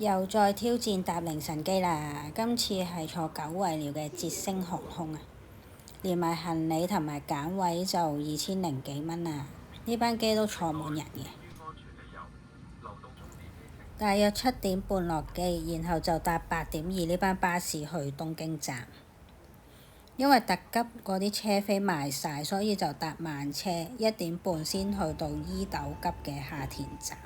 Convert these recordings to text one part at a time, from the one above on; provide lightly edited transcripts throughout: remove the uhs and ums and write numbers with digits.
又再挑戰搭凌晨機啦！今次係坐久違了嘅捷星航空啊，連埋行李同埋揀位就2000幾蚊啊！呢班機都坐滿人嘅，大約7點半落機，然後就搭8點2呢班巴士去東京站。因為特急嗰啲車飛賣晒，所以就搭慢車1點半先去到伊豆急嘅下田站。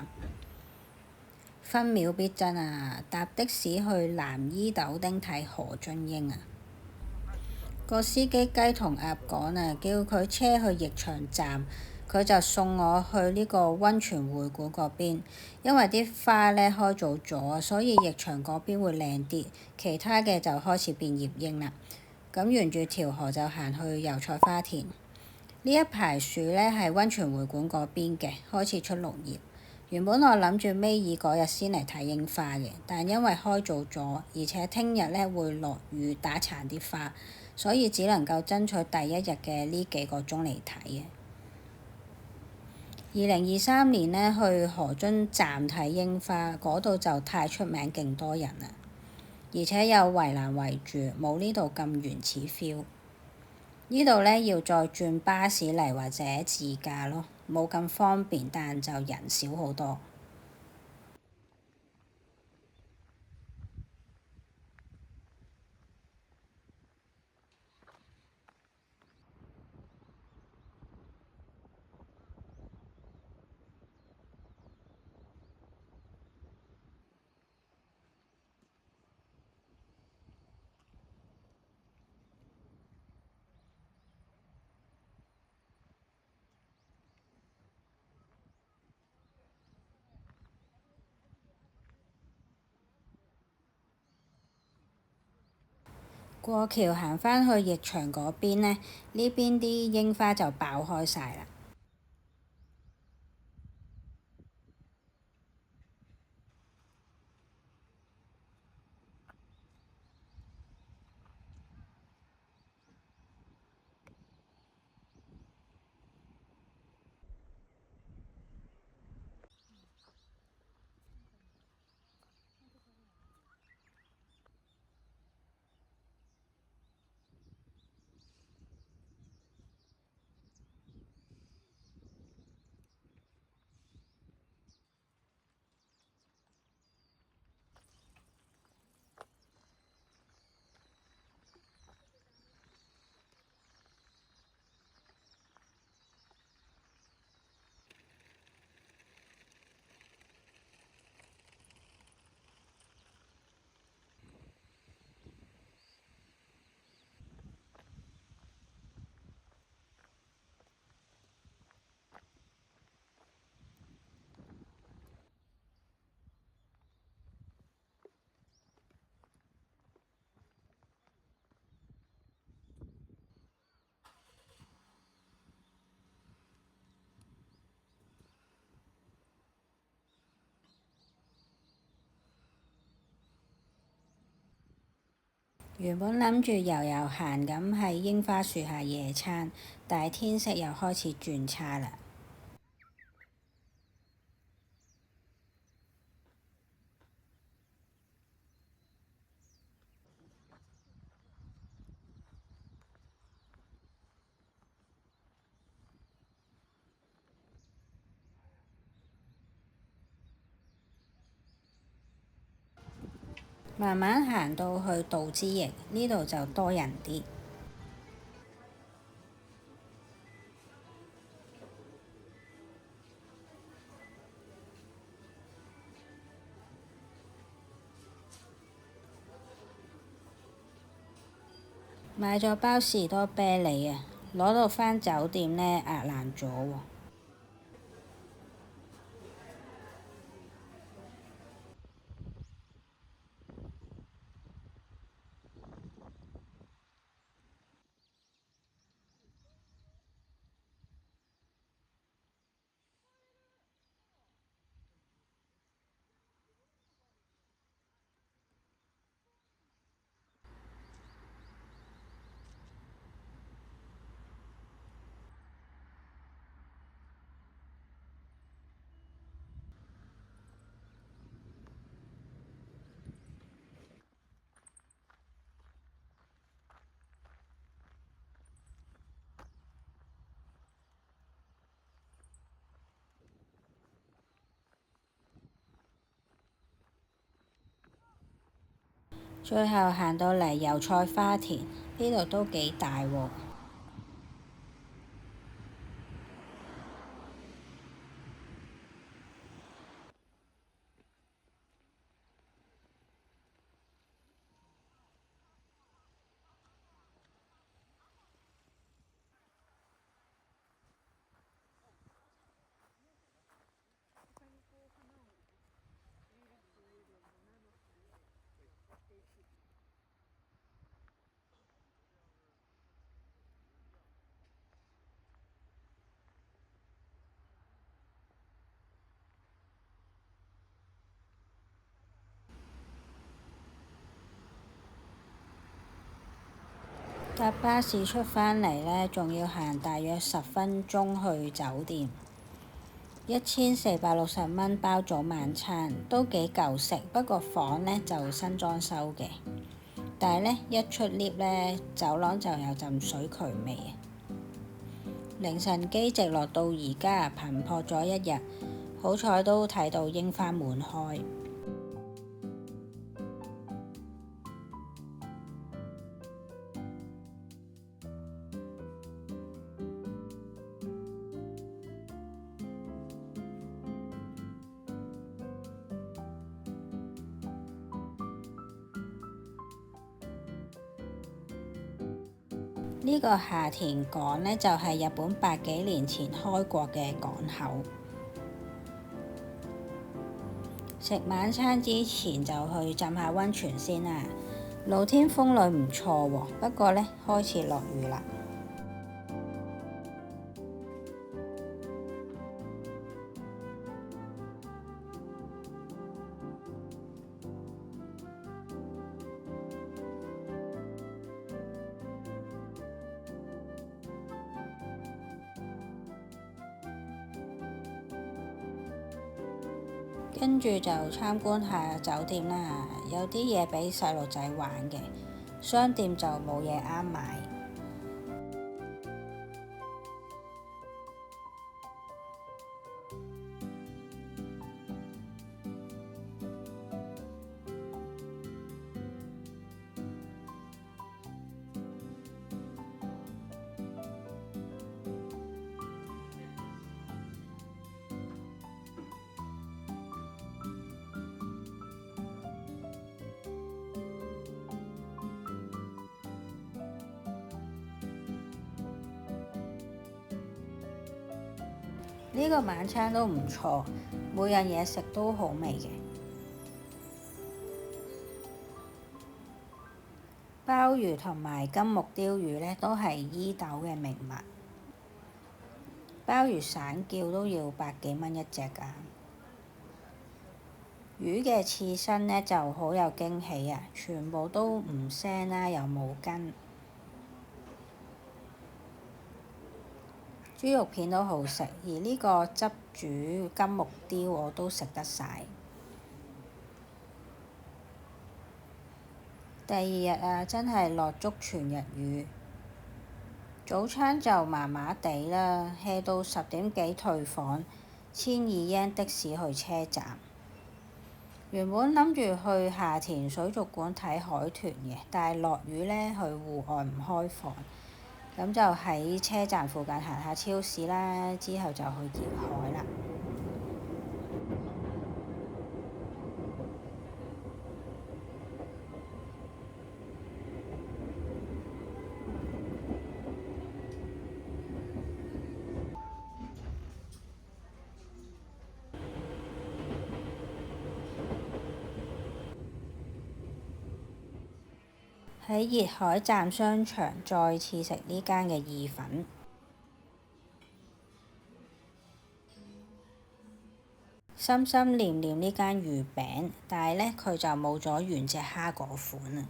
分秒必爭啊！搭的士去南伊豆町睇何俊英啊！個司機雞同鴨講啊，叫佢車去翼場站，佢就送我去呢個温泉會館嗰邊。因為啲花呢開早咗，所以翼場嗰邊會靚啲，其他嘅就開始變葉櫻啦。咁沿住條河就行去油菜花田。呢一排樹呢係温泉會館嗰邊嘅，開始出綠葉。原本我諗住尾二嗰日先嚟睇櫻花嘅，但因為開早咗，而且聽日呢會落雨打殘啲花，所以只能夠爭取第一日嘅呢幾個鐘嚟睇嘅。2023年呢，去河津站睇櫻花，嗰度就太出名，勁多人啦，而且有圍欄圍住，冇呢度咁原始 feel。呢度呢要再轉巴士嚟或者自駕咯，冇咁方便，但就人少好多。過橋行返去翼場嗰邊呢，呢邊啲櫻花就爆開晒啦。原本諗住悠悠閒咁喺櫻花樹下野餐，但係天色又開始轉差啦。慢慢行到去道之驛，呢度就多人啲。買咗包士多啤梨啊，攞到返酒店呢，壓爛咗喎。最後行到嚟油菜花田，呢度都幾大喎。搭巴士出返嚟呢，仲要行大約10分鐘去酒店。1460蚊包早晚餐，都幾夠食。不過房呢就新裝修嘅，但係呢，一出 lift 呢，走廊就有陣水渠味。凌晨機直落到而家，頻撲咗一日，好彩都睇到櫻花滿開。呢個下田港呢，就係日本百幾年前開國嘅港口。食晚餐之前就去浸下溫泉先啦。露天風呂唔錯喎，不過呢，開始落雨啦。跟住就參觀下酒店啦，有啲嘢俾細路仔玩嘅，商店就冇嘢啱買。呢個晚餐都唔錯，每樣嘢食都好味嘅。鮑魚同埋金目鯛魚呢，都係伊豆嘅名物。鮑魚散叫都要百幾蚊一隻㗎。魚嘅刺身呢，就好有驚喜啊，全部都唔腥啦，又冇筋。豬肉片都好食，而呢個汁煮金目鯛我都食得晒。第二日啊，真係落足全日雨。早餐就麻麻地啦，hea 到10點幾退房，1,200的士去車站。原本諗住去下田水族館睇海豚嘅，但係落雨呢，去戶外唔開放。咁就喺車站附近行下超市啦，之後就去沿海啦。喺熱海站商場再次食呢間嘅意粉，心心念念呢間魚餅，但係呢，佢就冇咗原隻蝦嗰款啊。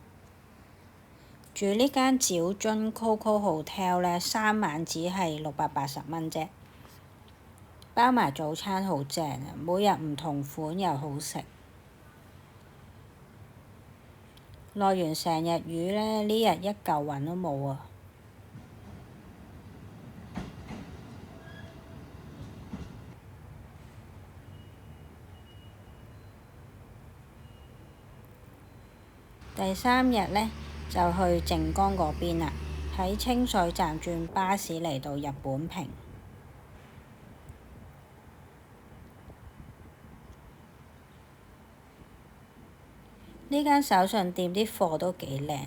住呢間沼津 Coco Hotel 呢，3晚只係680蚊啫，包埋早餐好正啊，每日唔同款又好食。落完成日雨呢，呢日一嚿雲都冇啊！第3日呢，就去靜岡嗰邊啦，喺清水站轉巴士嚟到日本平。呢間手信店啲貨都幾靚，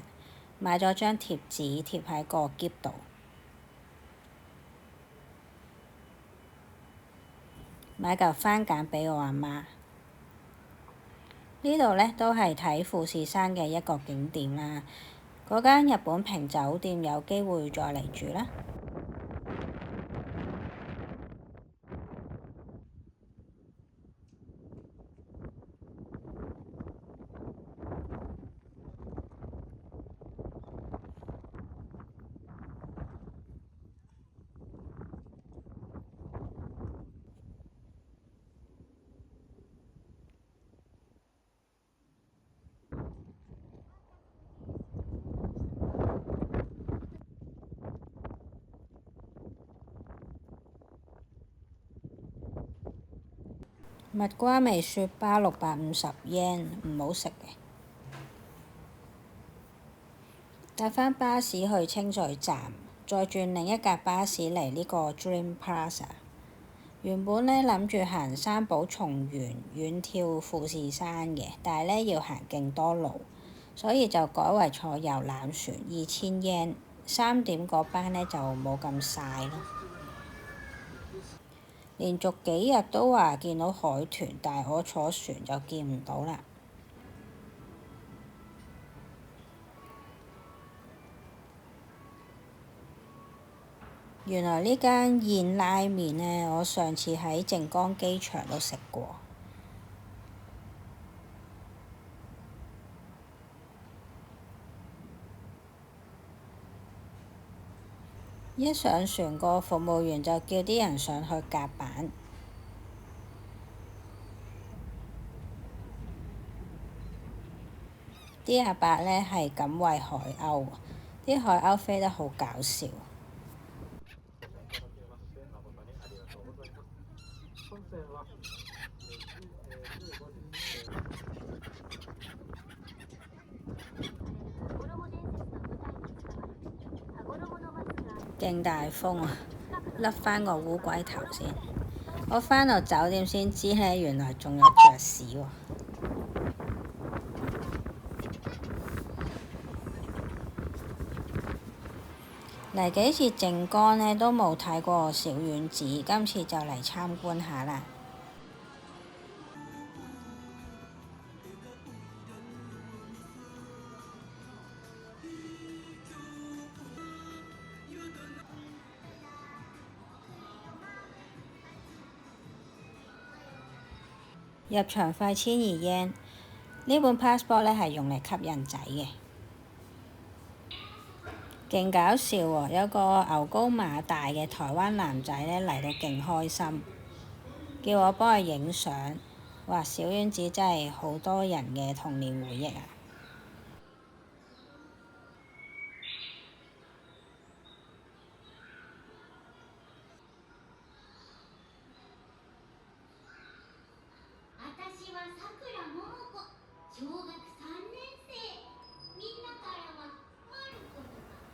買咗張貼紙貼喺個篋度。買嚿番梘俾我阿媽。呢度呢，都係睇富士山嘅一個景點啦。嗰間日本平酒店有機會再嚟住啦。蜜瓜味雪巴650yen，唔好食嘅。搭返巴士去清水站，再轉另一架巴士嚟呢個 Dream Plaza。原本呢，諗住行三寶松原遠眺富士山嘅，但係呢，要行勁多路，所以就改為坐遊覽船2000yen。3點嗰班呢，就冇咁曬咯。連續幾日都話見到海豚，但係我坐船就見唔到啦。原來呢間燕拉麵呢，我上次喺靜岡機場都食過。一上船，個服務員就叫啲人上去甲板。啲阿伯呢係咁餵海鷗，啲海鷗飛得好搞笑。勁大風啊！笠返個烏龜頭先。我返到酒店先知呢，原來仲有雀屎喎。嚟幾次靜岡呢，都冇睇過小丸子，今次就嚟參觀下啦。入場費1200yen，呢本 passport 呢係用嚟吸引仔嘅。勁搞笑喎！有個牛高馬大嘅台灣男仔呢嚟到勁開心，叫我幫佢影相。哇！小丸子真係好多人嘅童年回憶啊！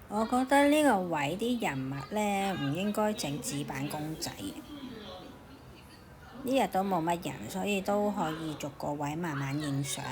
我覺得呢個位啲人物呢，唔應該整紙板公仔。呢日都冇乜人，所以都可以逐個位慢慢影相。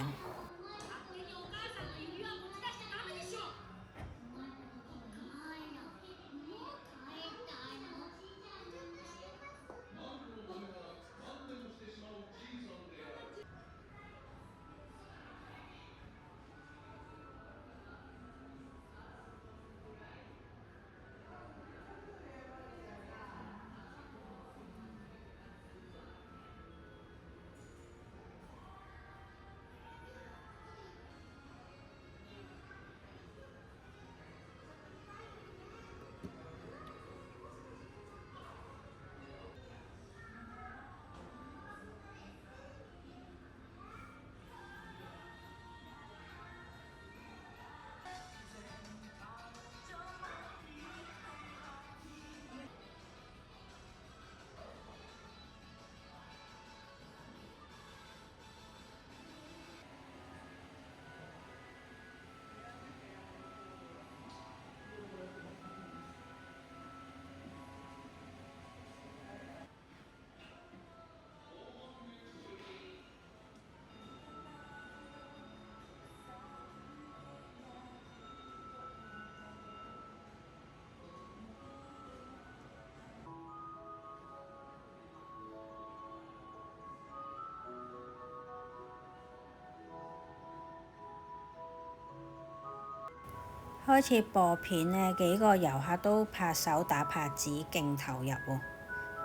開始播片呢，幾個遊客都拍手打拍子，勁投入喎。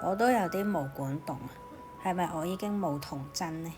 我都有啲毛管戙啊，係咪我已經冇童真呢？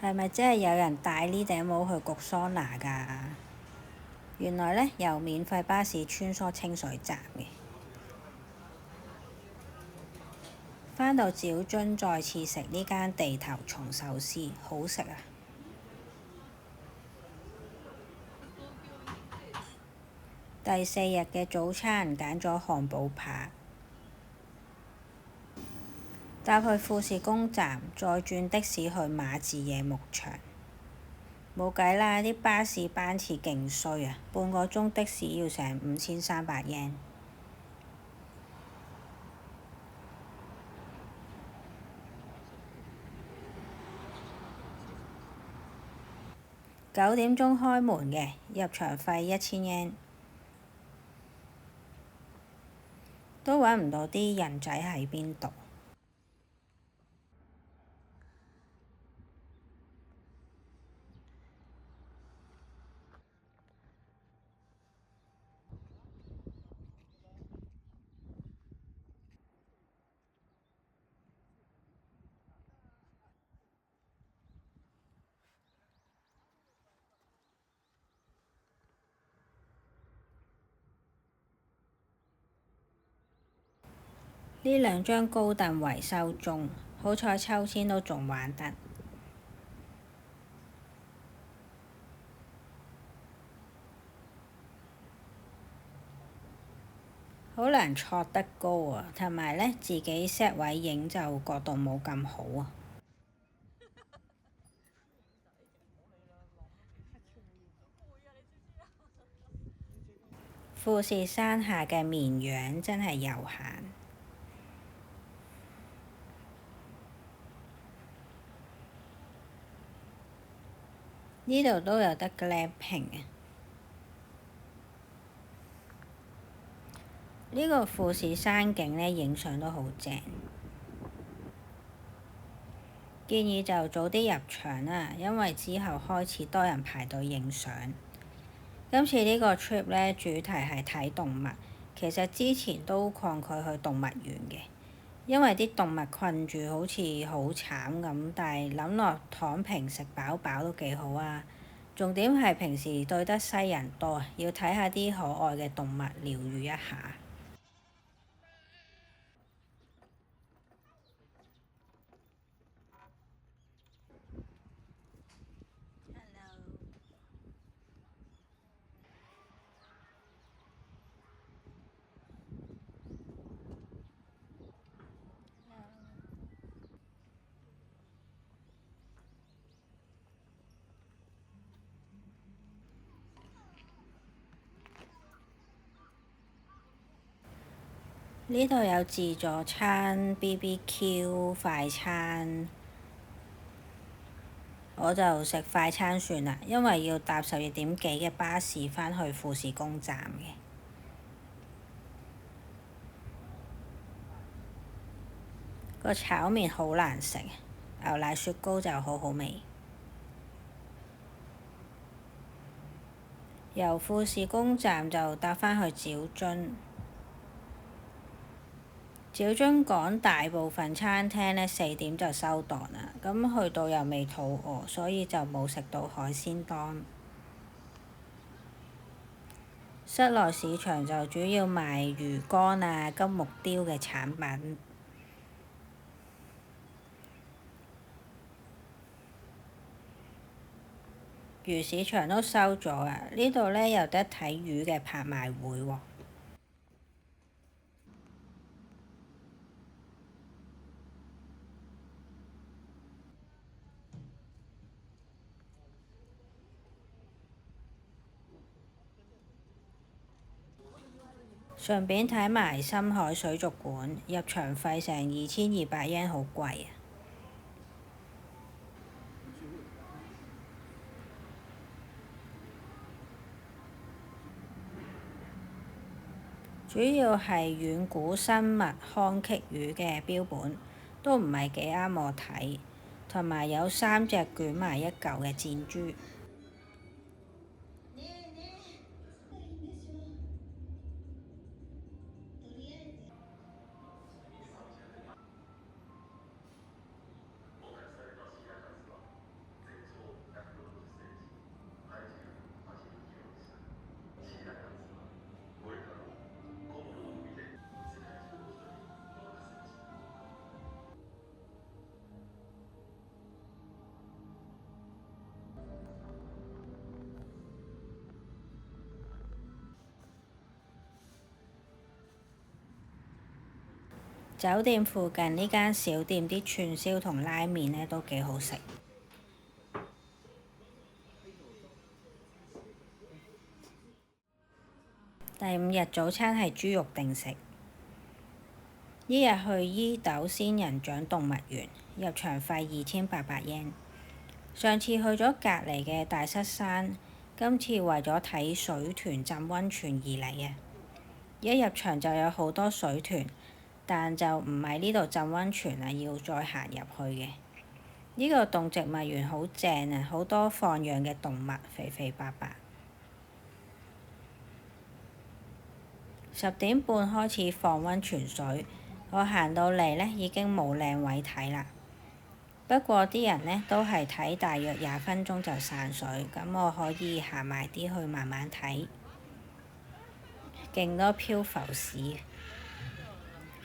係咪真係有人戴呢頂帽去焗桑拿㗎？原來呢，有免費巴士穿梭清水站嘅。返到趙津再次食呢間地頭蟲壽司，好食啊！第4日嘅早餐揀咗漢堡扒，搭去富士宮站，再轉的士去馬自野牧場。冇計啦，啲巴士班次勁衰啊，半個鐘的士要成5300 yen。9點鐘開門嘅，入場費1000 yen。都揾唔到啲人仔喺邊度。呢兩張高凳維修中，好彩抽籤都仲玩得。好難坐得高啊，同埋呢，自己 set 位影就角度冇咁好啊。富士山下嘅綿羊真係悠閒。呢度都有得 glamping 啊！呢個富士山景呢，影相都好正。建議就早啲入場啦，因為之後開始多人排隊影相。今次呢個 trip 呢，主題係睇動物。其實之前都抗拒去動物園嘅，因為啲動物困住好似好慘咁。但係諗落躺平食飽飽都幾好啊！重點係平時對得西人多，要睇下啲可愛嘅動物療癒一下。呢度有自助餐、BBQ、快餐。我就食快餐算啦，因為要搭12點幾嘅巴士返去富士宮站嘅。個炒麵好難食，牛奶雪糕就好好味。由富士宮站就搭返去沼津。沼津港大部分餐廳呢4點就收檔啦，咁去到又未肚餓，所以就冇食到海鮮檔。室內市場就主要賣魚乾啊、金木雕嘅產品。魚市場都收咗啊！呢度呢有得睇魚嘅拍賣會喎。順便睇埋深海水族館，入場費成2200yen，好貴啊！主要係遠古生物康棘魚嘅標本，都唔係幾啱我睇，同埋有3隻捲埋一嚿嘅箭豬。酒店附近呢間小店啲串燒同拉麵呢都幾好食。第5日早餐係豬肉定食。呢日去伊豆仙人掌動物園，入場費2800yen。上次去咗隔離嘅大室山，今次為咗睇水豚浸溫泉而嚟啊！一入場就有好多水豚，但就唔係呢度浸溫泉啊，要再行入去嘅。呢個動植物園好正啊，好多放養嘅動物，肥肥白白。10點半開始放溫泉水，我行到嚟呢已經冇靚位睇啦。不過啲人呢都係睇大約20分鐘就散水，咁我可以行埋啲去慢慢睇。勁多漂浮士。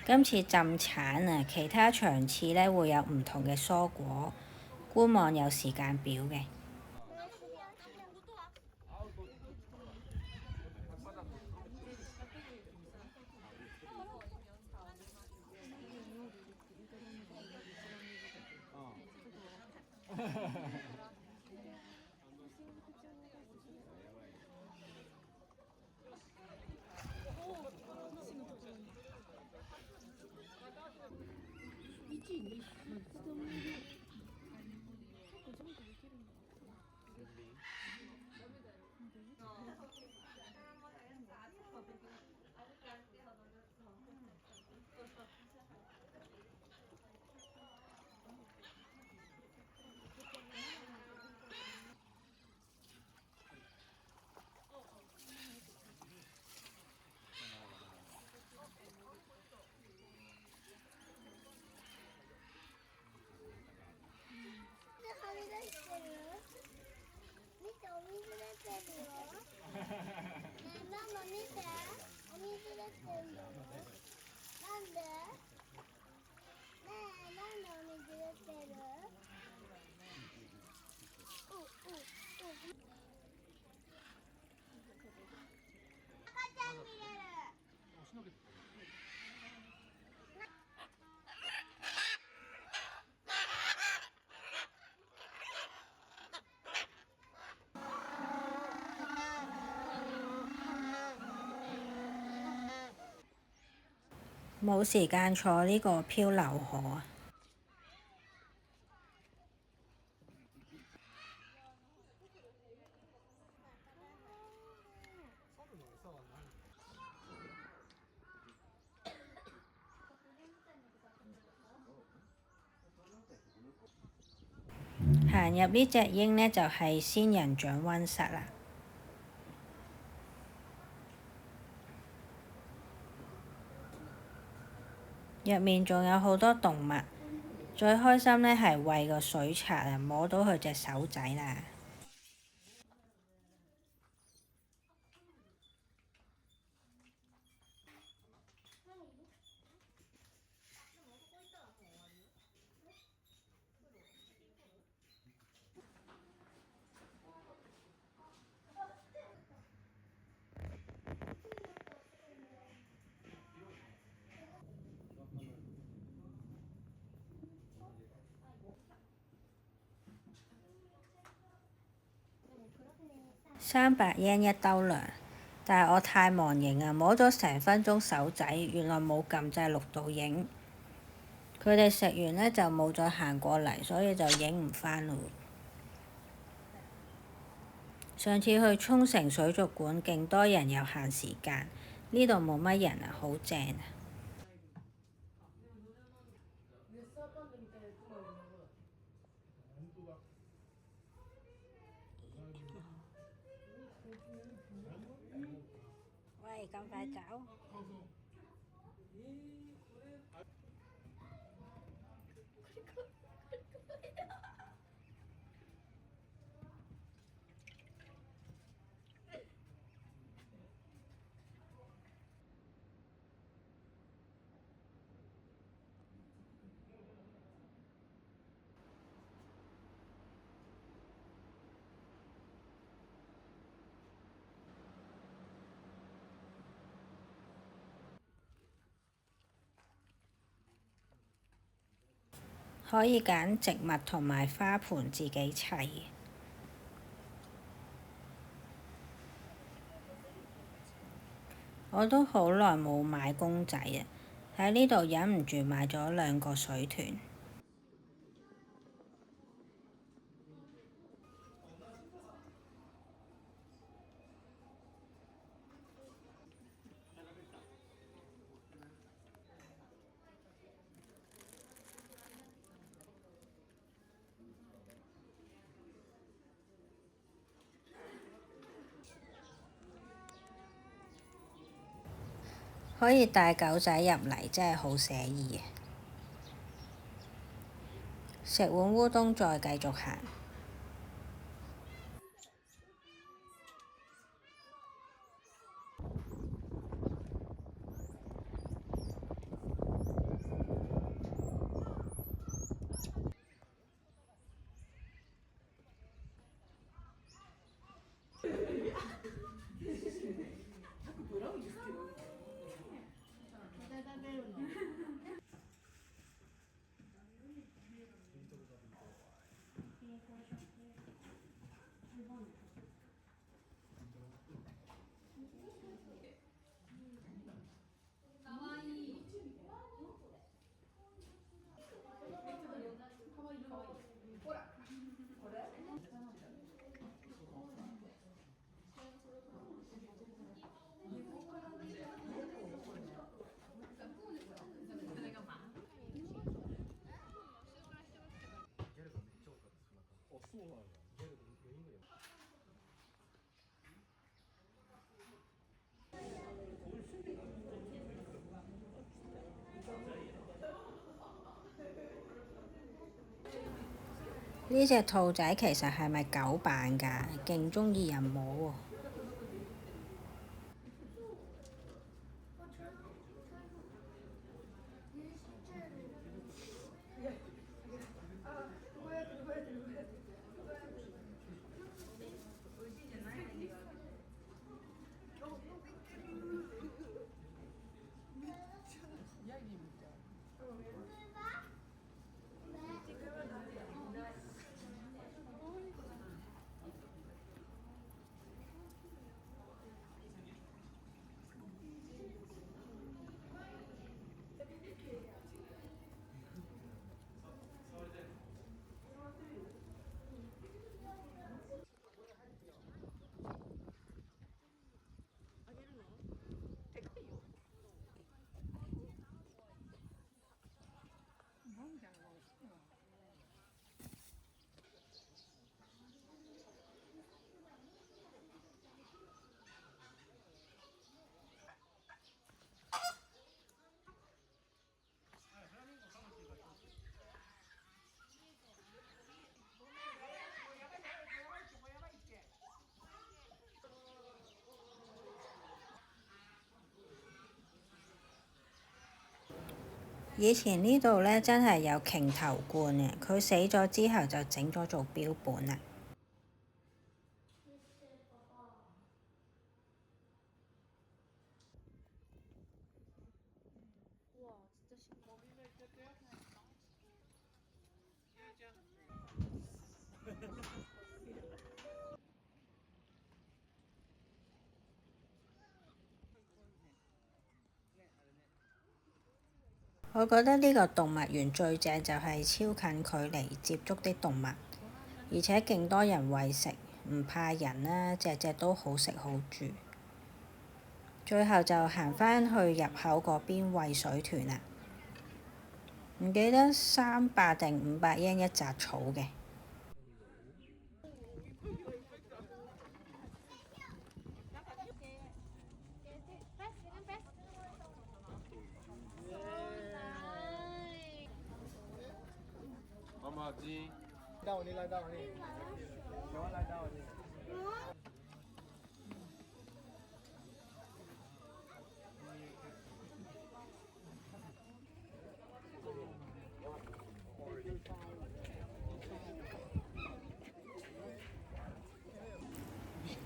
今次浸橙啊，其他場次呢會有唔同嘅蔬果，官網有時間表嘅。冇時間坐呢個漂流河啊！行入呢隻鷹呢，就係仙人掌溫室啦。入面仲有好多動物，最開心呢係餵個水賊啊，摸到佢隻手仔啦。300 yen 一兜糧，但係我太忙影啊，摸咗成分鐘手仔，原來冇撳掣錄到影。佢哋食完呢，就冇再行過嚟，所以就影唔返嘞。上次去沖繩水族館，勁多人又限時間，呢度冇乜人啊，好正啊！喂，咁快走？可以揀植物同埋花盆自己砌。我都好耐冇買公仔啊！喺呢度忍唔住買咗2個水豚。可以帶狗仔入嚟，真係好寫意啊！食碗烏冬再繼續行。呢隻兔仔其實係咪狗扮㗎？勁鍾意人摸喎！以前呢度呢，真係有鯨頭鸛嘅，佢死咗之後就整咗做標本啦。我覺得呢個動物園最正就係超近距離接觸啲動物，而且勁多人餵食，唔怕人啦，隻隻都好食好住。最後就行返去入口嗰邊餵水豚啦，唔記得300定500yen一紮草嘅。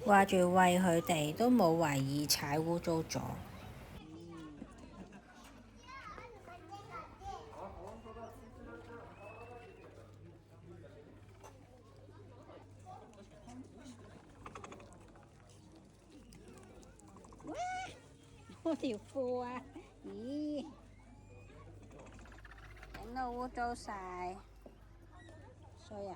話住餵佢哋都冇懷疑踩污糟咗。哇！我條褲啊！咦！整到污糟晒，衰啊！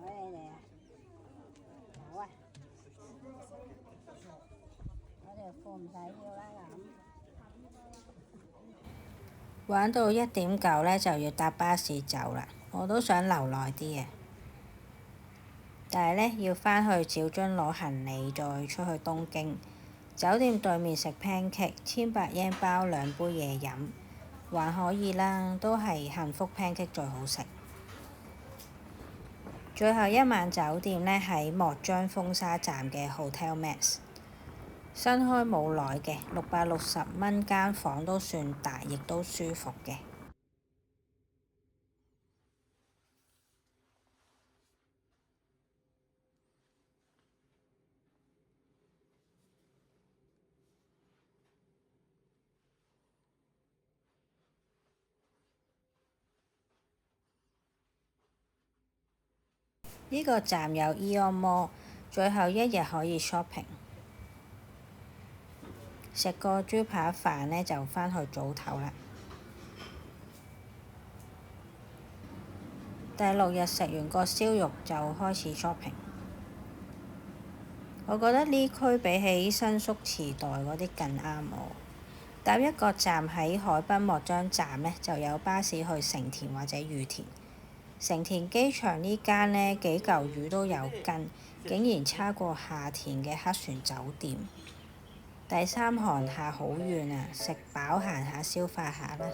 睬你哋啊！走啊！我條褲唔使要啦咁。玩到1點9呢，就要搭巴士走啦，我都想留耐啲嘅。但係呢，要返去找津攞行李，再出去東京。酒店對面食 pancake， 1800 yen 包2杯嘢飲，還可以啦，都係幸福 pancake 最好食。最後一晚酒店呢，喺莫張風沙站嘅 Hotel Max， 新開冇耐嘅，660蚊間房都算大，亦都舒服嘅。呢個站有 Aeon Mall， 最後一日可以 shopping。食個豬扒飯呢，就返去早唞啦。第6日食完個燒肉就開始 shopping。我覺得呢區比起新宿池袋嗰啲更啱我。搭一個站喺海濱莫張站呢，就有巴士去成田或者羽田。成田機場呢間呢，幾嚿魚都有跟，竟然差過下田嘅黑船酒店。第3行下好遠啊，食飽行下消化下啦。